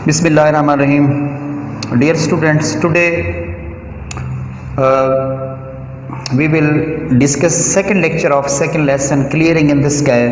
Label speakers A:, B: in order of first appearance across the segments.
A: Bismillahirrahmanirrahim. Dear students, today we will discuss second lecture of second lesson, clearing in the sky.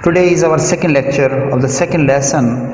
A: Today is our second lecture of the second lesson.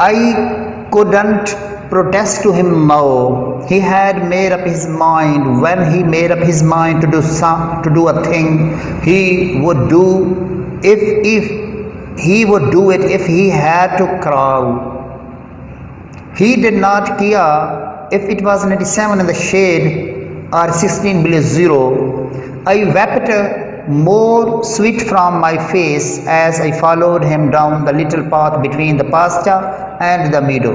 A: I couldn't protest to him more. He had made up his mind. When he made up his mind to do a thing, he would do if he would do it if he had to crawl. He did not care if it was 97 in the shade or 16 below zero. I wept more sweat from my face as I followed him down the little path between the pasture and the meadow.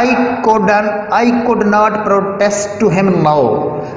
A: I could not protest to him now.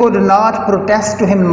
A: could not protest to him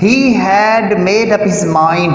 A: He had made up his mind.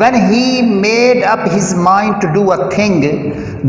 A: When he made up his mind to do a thing,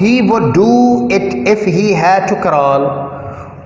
A: he would do it if he had to crawl.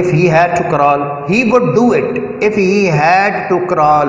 A: if he had to crawl. He would do it if he had to crawl.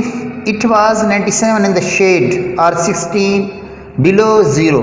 A: if it was 97 in the shade or 16 below zero.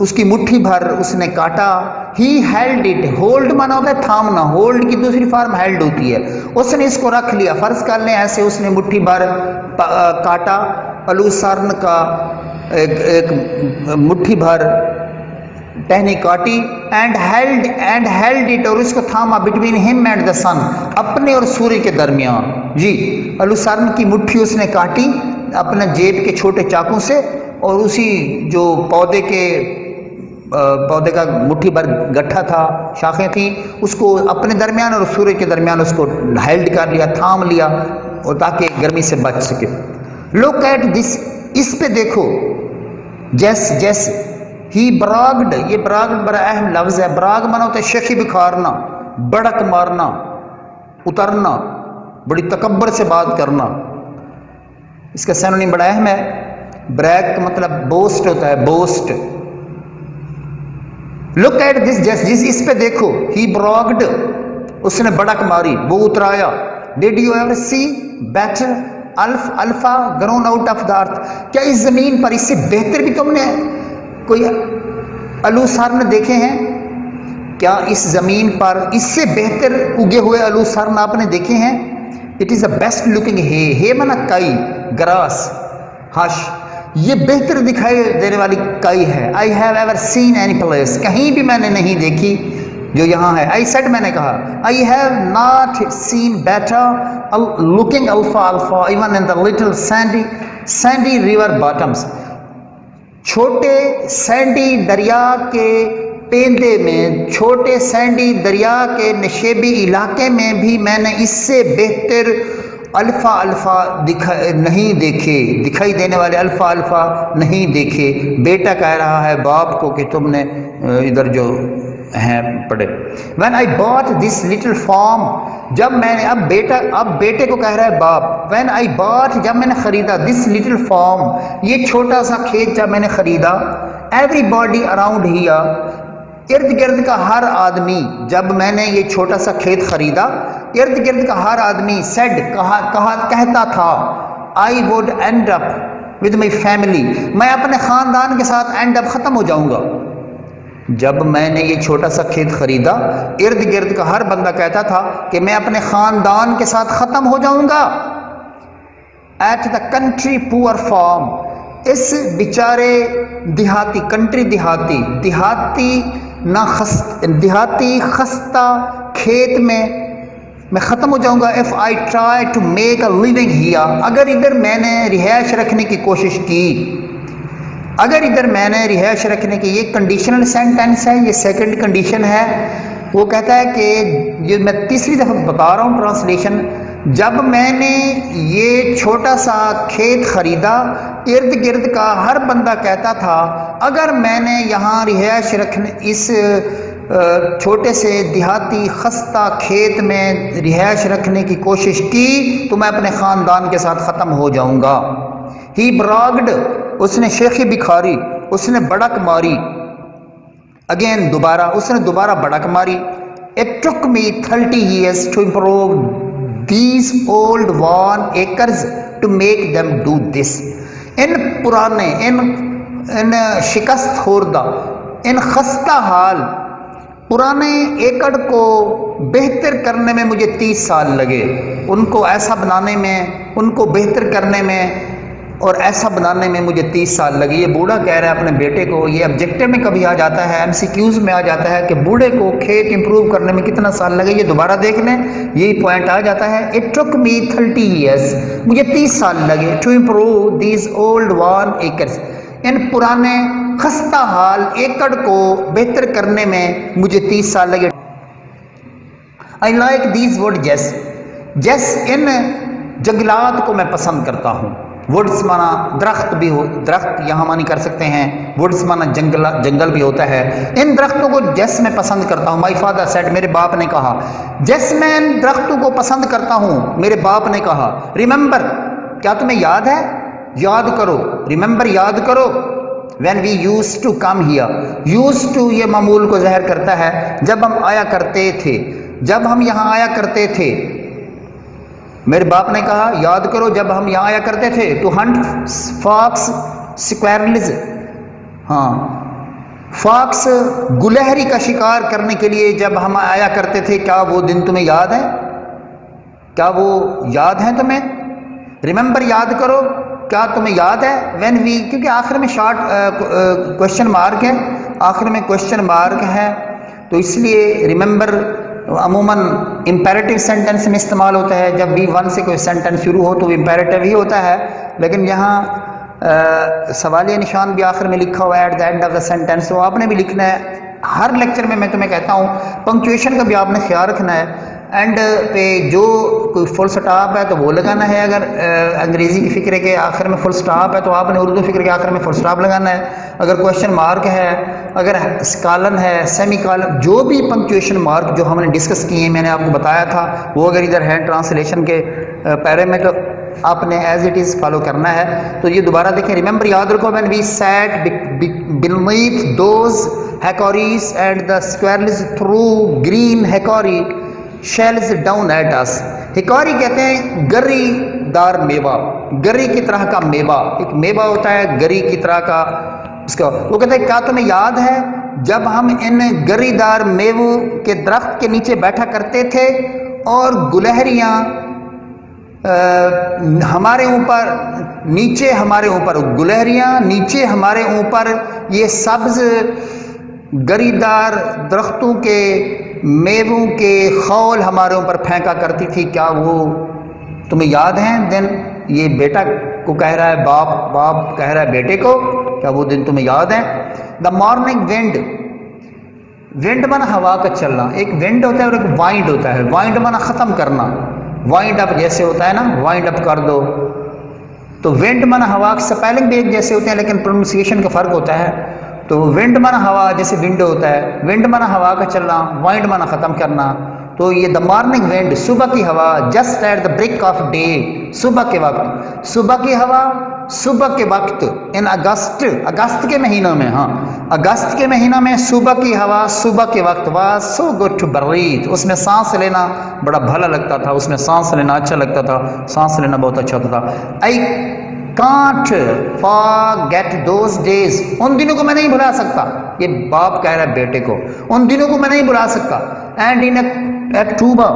A: اس کی مٹھی بھر اس نے کاٹا. ہی held it. Hold مانا ہوتا ہے تھامنا, hold کی دوسری فارم ہیلڈ ہوتی ہے. اس نے اس کو رکھ لیا, فرض کر لیں ایسے اس نے مٹھی بھر کاٹا, الوسرن کا ایک مٹھی بھر ٹہنی کاٹی, اینڈ ہیلڈ اٹ, اور اس کو تھاما, بٹوین ہم اینڈ دا سن, اپنے اور سورج کے درمیان. جی, الوسرن کی مٹھی اس نے کاٹی اپنے جیب کے چھوٹے چاقو سے, اور اسی جو پودے کا مٹھی بھر گٹھا تھا, شاخیں تھیں, اس کو اپنے درمیان اور سورج کے درمیان اس کو ہیلڈ کر لیا, تھام لیا, اور تاکہ گرمی سے بچ سکے. لک ایٹ دس, اس پہ دیکھو. جیس ہی براگڈ, یہ براگڈ بڑا اہم لفظ ہے. براگ مانا ہوتا ہے شیخی بکھارنا, بڑک مارنا, اترنا, بڑی تکبر سے بات کرنا. اس کا سینونیم بڑا اہم ہے. بریک کا مطلب بوسٹ ہوتا ہے, بوسٹ. لک ایٹ دس جس, اس پہ دیکھو. ہی براگڈ, اس نے بڑک ماری, وہ اترایا. Did you ever see better alfa grown out of the earth, کیا اس زمین پر اس سے بہتر بھی تم نے کوئی الوسرن دیکھے ہیں؟ کیا اس زمین پر اس سے بہتر اگے ہوئے الوسرن آپ نے دیکھے ہیں؟ It is a best looking ہے منا کائی, گراس, ہش, یہ بہتر دکھائی دینے والی کائی ہے. I have ever seen any place, کہیں بھی میں نے نہیں دیکھی جو یہاں ہے. آئی سیڈ, میں نے کہا. I have not seen better looking alfa even in the little sandy river bottoms, چھوٹے سینڈی دریا کے پیندے میں, چھوٹے سینڈی دریا کے نشیبی علاقے میں بھی میں نے اس سے بہتر الفا نہیں دیکھے, دکھائی دینے والے الفا نہیں دیکھے. بیٹا کہہ رہا ہے باپ کو کہ تم نے ادھر جو ہیں پڑھے. When I bought this little farm, جب میں نے, اب بیٹے کو کہہ رہا ہے باپ. وین آئی باٹ, جب میں نے خریدا, دس لٹل فارم, یہ چھوٹا سا کھیت جب میں نے خریدا. ایوری باڈی اراؤنڈ ہیئر, ارد گرد کا ہر آدمی, جب میں نے یہ چھوٹا سا کھیت خریدا, ارد گرد کا ہر آدمی سیڈ کہتا تھا, I would and up with my family, میں اپنے خاندان کے ساتھ اینڈ اپ ختم ہو جاؤں گا. جب میں نے یہ چھوٹا سا کھیت خریدا, ارد گرد کا ہر بندہ کہتا تھا کہ میں اپنے خاندان کے ساتھ ختم ہو جاؤں گا. ایٹ دا کنٹری پور فارم, اس بیچارے دیہاتی, کنٹری دیہاتی خستہ کھیت میں ختم ہو جاؤں گا. If I try to make a living here, اگر ادھر میں نے رہائش رکھنے کی کوشش کی, اگر ادھر میں نے رہائش رکھنے کی, یہ کنڈیشنل سینٹینس ہے, یہ سیکنڈ کنڈیشن ہے. وہ کہتا ہے کہ یہ میں تیسری دفعہ بتا رہا ہوں ٹرانسلیشن. جب میں نے یہ چھوٹا سا کھیت خریدا, ارد گرد کا ہر بندہ کہتا تھا اگر میں نے یہاں رہائش رکھنے, اس چھوٹے سے دیہاتی خستہ کھیت میں رہائش رکھنے کی کوشش کی تو میں اپنے خاندان کے ساتھ ختم ہو جاؤں گا. ہی براگڈ, اس نے شیخی بکھاری, اس نے بڑک ماری. اگین, دوبارہ, اس نے دوبارہ بڑک ماری. It took me 30 years to improve these old worn acres to make them do this. ان پرانے, ان شکست خوردہ, ان خستہ حال پرانے ایکڑ کو بہتر کرنے میں مجھے 30 سال لگے. ان کو ایسا بنانے میں, ان کو بہتر کرنے میں اور ایسا بنانے میں مجھے 30 سال لگے. یہ بوڑھا کہہ رہا ہے اپنے بیٹے کو. یہ آبجیکٹو میں کبھی آ جاتا ہے, MCQs میں آ جاتا ہے کہ بوڑھے کو کھیت امپروو کرنے میں کتنا سال لگے. یہ دوبارہ دیکھ لیں, یہی پوائنٹ آ جاتا ہے. It took me 30 years, مجھے 30 سال لگے, to improve these old worn acres, ان پرانے خستہ حال ایکڑ کو بہتر کرنے میں مجھے 30 سال لگے. I like these wood jess, ان جنگلات کو میں پسند کرتا ہوں. وڈس مانا درخت بھی ہو, درخت یہاں معنی کر سکتے ہیں. وڈس مانا جنگل بھی ہوتا ہے. ان درختوں کو جس میں پسند کرتا ہوں. مائی فادر سیڈ, میرے باپ نے کہا. جس میں ان درختوں کو پسند کرتا ہوں, میرے باپ نے کہا. ریممبر, کیا تمہیں یاد ہے؟ یاد کرو. ریممبر, یاد کرو. when we used to come here, used to یہ معمول کو ظاہر کرتا ہے, جب ہم آیا کرتے تھے, جب ہم یہاں آیا کرتے تھے. میرے باپ نے کہا یاد کرو جب ہم یہاں آیا کرتے تھے. ٹو ہنٹ فاکس سکویرلز, ہاں, فاکس گلہری کا شکار کرنے کے لیے جب ہم آیا کرتے تھے، کیا وہ دن تمہیں یاد ہے؟ کیا وہ یاد ہیں تمہیں؟ ریممبر یاد کرو، کیا تمہیں یاد ہے؟ وین وی، کیونکہ آخر میں شارٹ کوشچن مارک ہے، آخر میں کوشچن مارک ہے، تو اس لیے ریممبر عموماً امپیریٹیو سینٹنس میں استعمال ہوتا ہے. جب V1 سے کوئی سینٹنس شروع ہو تو وہ امپیریٹیو ہی ہوتا ہے، لیکن یہاں سوالیہ نشان بھی آخر میں لکھا ہوا ہے at the end of the sentence, تو آپ نے بھی لکھنا ہے. ہر لیکچر میں تمہیں کہتا ہوں پنکچویشن کا بھی آپ نے خیال رکھنا ہے. اینڈ پہ جو کوئی فل سٹاپ ہے تو وہ لگانا ہے، اگر انگریزی کی فکر کے آخر میں فل سٹاپ ہے تو آپ نے اردو فکر کے آخر میں فل سٹاپ لگانا ہے. اگر کوشچن مارک ہے، اگر اسکالن ہے، سیمی کالن، جو بھی پنکچویشن مارک جو ہم نے ڈسکس کیے ہیں، میں نے آپ کو بتایا تھا، وہ اگر ادھر ہے ٹرانسلیشن کے پیرے میں تو آپ نے ایز اٹ از فالو کرنا ہے. تو یہ دوبارہ دیکھیں، ریممبر یاد رکھو، when we sat beneath those hickories and the squirrels threw green hickory shells down at us. ہکوری کہتے ہیں گری دار میوہ، گری کی طرح کا میوہ، ایک میوہ ہوتا ہے گری کی طرح کا اس کا. وہ کہتے ہیں کیا تمہیں یاد ہے جب ہم ان گری دار میووں کے درخت کے نیچے بیٹھا کرتے تھے اور گلہریاں ہمارے اوپر، نیچے ہمارے اوپر گلہریاں، نیچے ہمارے اوپر یہ سبز گری دار درختوں کے میووں کے خول ہمارے اوپر پھینکا کرتی تھی، کیا وہ تمہیں یاد ہیں دن؟ یہ بیٹا کو کہہ رہا ہے، باپ کہہ رہا ہے بیٹے کو، کیا وہ دن تمہیں یاد ہیں؟ دا مارننگ ونڈ، ونڈ مانا ہوا کا چلنا، ایک ونڈ ہوتا ہے اور ایک وائنڈ ہوتا ہے. وائنڈ مانا ختم کرنا، وائنڈ اپ جیسے ہوتا ہے نا، وائنڈ اپ کر دو. تو ونڈ مانا ہوا، سپیلنگ بھی ایک جیسے ہوتے ہیں لیکن پروننسیشن کا فرق ہوتا ہے. تو ونڈ مانا ہوا، جیسے ونڈو ہوتا ہے، ونڈ مانا ہوا کا چلنا، وائنڈ مانا ختم کرنا. تو یہ دا مارننگ ونڈ، صبح کی ہوا، just at the break of day, صبح کے وقت، صبح کی ہوا صبح کے وقت، ان اگست، اگست کے مہینوں میں، ہاں اگست کے مہینہ میں صبح کی ہوا صبح کے وقت، was so good to breathe, اس میں سانس لینا بڑا بھلا لگتا تھا، اس میں سانس لینا اچھا لگتا تھا، سانس لینا بہت اچھا ہوتا تھا. I can't forget those days، ان دنوں کو میں نہیں بھلا سکتا. یہ باپ کہہ رہا ہے بیٹے کو، ان دنوں کو میں نہیں بھلا سکتا. اینڈ ان اکتوبر،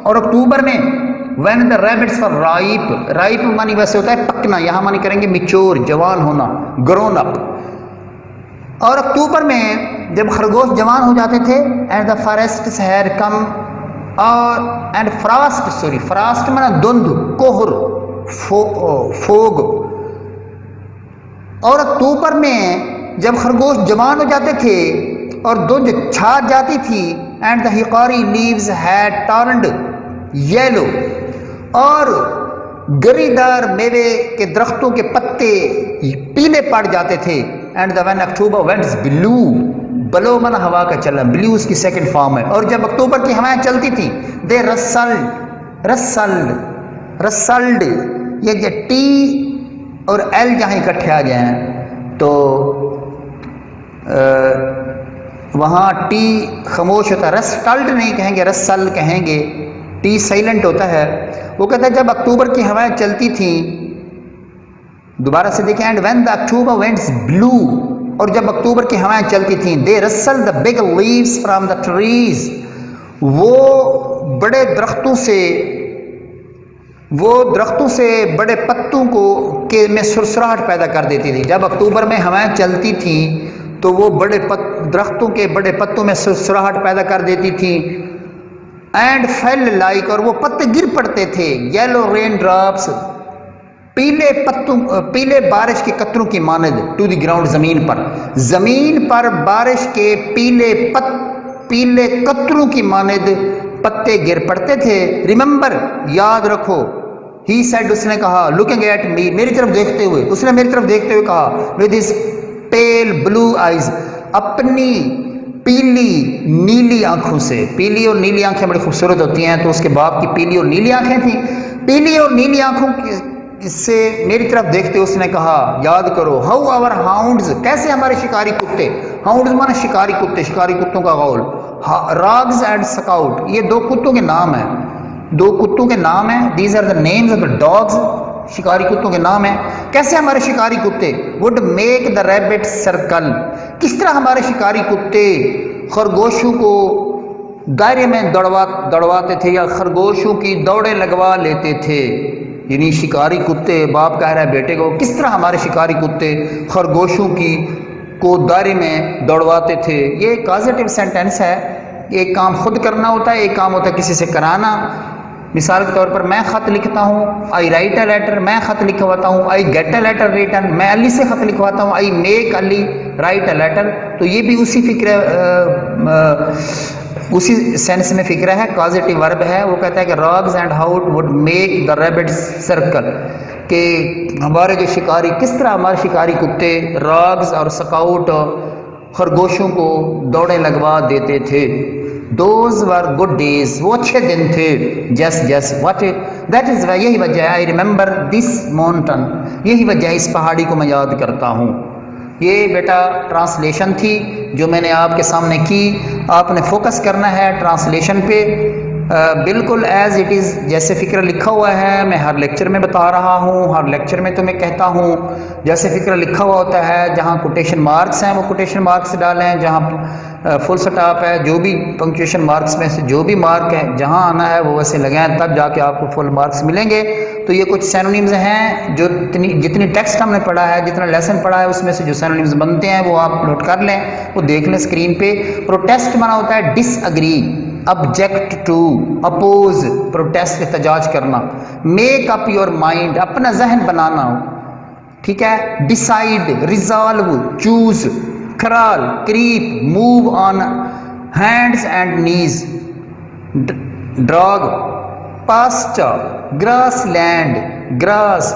A: اور اکتوبر میں when the rabbits were ripe، ripe مانی ویسے ہوتا ہے پکنا، یہاں مانی کریں گے میچور، جوان ہونا، grown up. اور اکتوبر میں جب خرگوش جوان ہو جاتے تھے، and the forests had come، اور and frost، سوری frost مانا دھند، کوہر، فوگ. اور اکتوبر میں جب خرگوش جوان ہو جاتے تھے اور دھند چھا جاتی تھی، and the hickory leaves had turned yellow، اور گری دار میوے کے درختوں کے پتے پیلے پڑ جاتے تھے. And the when October winds blew، بلو مانا ہوا کا چلنا، بلیو اس کی سیکنڈ فارم ہے. اور جب اکتوبر کی ہوائیں چلتی تھیں، دے رسلڈ، یہ ٹی اور ایل جہاں اکٹھے آ گئے ہیں تو وہاں ٹی خاموش ہوتا ہے، رسٹلڈ نہیں کہیں گے، رسل کہیں گے، ٹی سائلنٹ ہوتا ہے. وہ کہتا ہے جب اکتوبر کی ہوائیں چلتی تھیں، دوبارہ سے دیکھیں، and when the October winds blew، اور جب اکتوبر کی ہوائیں چلتی تھیں، they rustle the big leaves from the trees, وہ بڑے درختوں سے بڑے پتوں کو کہ میں سرسراہٹ پیدا کر دیتی تھی. جب اکتوبر میں ہوائیں چلتی تھیں تو وہ درختوں کے بڑے پتوں میں سرسراہٹ پیدا کر دیتی تھیں. اینڈ فیل لائک، اور وہ پتے گر پڑتے تھے، یلو رین ڈراپس، پیلے بارش کے قطروں کی مانند، ٹو دی گراؤنڈ، زمین پر بارش کے پیلے قطروں کی مانند پتے گر پڑتے تھے. ریممبر یاد رکھو، ہی سیڈ، اس نے کہا، لوکنگ ایٹ می، میری طرف دیکھتے ہوئے، اس نے میری طرف دیکھتے ہوئے کہا، ود ہز پیل بلو آئیز، اپنی پیلی نیلی آنکھوں سے. پیلی اور نیلی آنکھیں بڑی خوبصورت ہوتی ہیں، تو اس کے باپ کی پیلی اور نیلی آنکھیں تھیں. پیلی اور نیلی آنکھوں اس سے میری طرف دیکھتے اس نے کہا، یاد کرو، ہاؤ آور ہاؤنڈز، کیسے ہمارے شکاری کتے، ہاؤنڈز مانا شکاری کتے، شکاری کتوں کا غول، راگز اینڈ سکاؤٹ، یہ دو کتوں کے نام ہیں، these are the names of the dogs شکاری کتوں کے نام ہیں. کیسے ہمارے شکاری کتے would make the rabbit circle, کس طرح ہمارے شکاری کتے خرگوشوں کو دائرے میں دوڑواتے تھے یا خرگوشوں کی دوڑیں لگوا لیتے تھے. یعنی شکاری کتے، باپ کہہ رہا ہے بیٹے کو، کس طرح ہمارے شکاری کتے خرگوشوں کو دائرے میں دوڑواتے تھے. یہ کازیٹیو سینٹینس ہے. ایک کام خود کرنا ہوتا ہے، ایک کام ہوتا ہے کسی سے کرانا. مثال کے طور پر میں خط لکھتا ہوں، آئی رائٹ اے لیٹر، میں خط لکھواتا ہوں. I get a letter written, میں علی سے خط لکھواتا ہوں. I make Ali write a letter. تو یہ بھی اسی اسی سینس میں فکرہ ہے، کازیٹیو ورب ہے. وہ کہتا ہے کہ rags and hot would make the rabbit circle, کہ ہمارے جو شکاری، کس طرح ہمارے شکاری کتے راگز اور سکاؤٹ خرگوشوں کو دوڑیں لگوا دیتے تھے. دوز ور گڈ ڈیز، وہ اچھے دن تھے. جس واٹ دیٹ از وائی، یہی وجہ ہے. آئی ریممبر دس ماؤنٹن، یہی وجہ ہے اس پہاڑی کو میں یاد کرتا ہوں. یہ بیٹا ٹرانسلیشن تھی جو میں نے آپ کے سامنے کی. آپ نے فوکس کرنا ہے ٹرانسلیشن پہ، بالکل ایز اٹ از، جیسے فکرہ لکھا ہوا ہے. میں ہر لیکچر میں بتا رہا ہوں، ہر لیکچر میں تو میں کہتا ہوں جیسے فکرہ لکھا ہوا ہوتا ہے. جہاں کوٹیشن مارکس ہیں وہ کوٹیشن مارکس ڈالیں، جہاں فل سٹاپ ہے، جو بھی پنکچویشن مارکس میں سے جو بھی مارک ہے جہاں آنا ہے وہ ویسے لگائیں، تب جا کے آپ کو فل مارکس ملیں گے. تو یہ کچھ سینونیمز ہیں جو جتنی ٹیکسٹ ہم نے پڑھا ہے، جتنا لیسن پڑھا ہے، اس میں سے جو سینونیمز بنتے ہیں وہ آپ نوٹ کر لیں، وہ دیکھ لیں اسکرین پہ. پروٹیسٹ مانا ہوتا ہے disagree, object to, oppose, protest احتجاج کرنا. میک اپ یور مائنڈ، اپنا ذہن بنانا، ٹھیک ہے. Decide, resolve, choose. Crawl, creep, move on hands and knees. Drag, pasture, grassland, grass,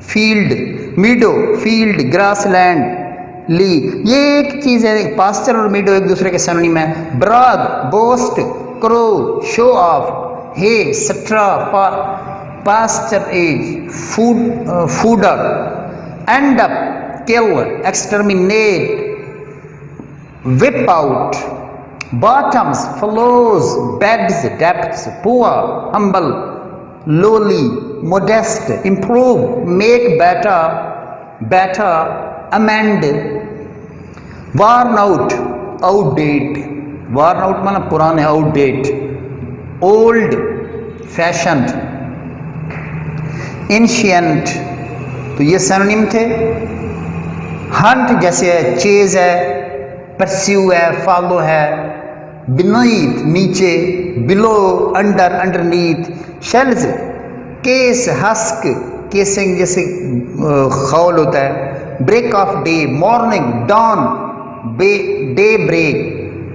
A: field, meadow, field, grassland, lea. یہ ایک چیز ہے، پاسچر اور میڈو ایک دوسرے کے سینونیم ہیں. براگ، بوسٹ، کرو، شو آف. ہے، Straw, posture age, fodder. And اپ، کل، ایکسٹرمینیٹ، whip out. bottoms, floors, beds, depths. poor, humble, lowly, modest. improve, make better, amend. worn out, outdate. worn out مانا پرانے، outdate. old fashioned. ancient. تو یہ synonym تھے. Hint جیسے ہے، چیز ہے، پرسیو ہے، فالو ہے. بنیت نیچے، below under, underneath. Shells, case, husk, casing جیسے خول ہوتا ہے. Break of day, morning, dawn, daybreak.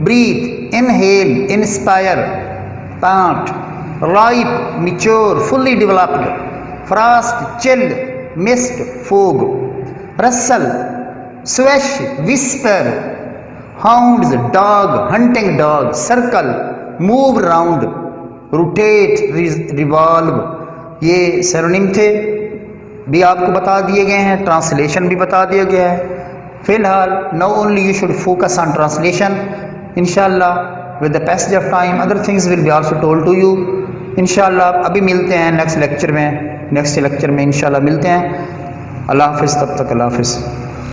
A: Breathe, inhale, inspire, pant. Ripe, mature, fully developed. Frost, chill, mist, fog. Rustle, swish, whisper. Hounds, dog, hunting dog. Circle, move round. Rotate, revolve. یہ synonym تھے، بھی آپ کو بتا دیے گئے ہیں، translation بھی بتا دیا گیا ہے. فی الحال now only you should focus on translation. انشاءاللہ with the passage of time other things will be also told to you. انشاءاللہ ابھی ملتے ہیں نیکسٹ لیکچر میں انشاءاللہ ملتے ہیں. اللہ حافظ، تب تک اللہ حافظ.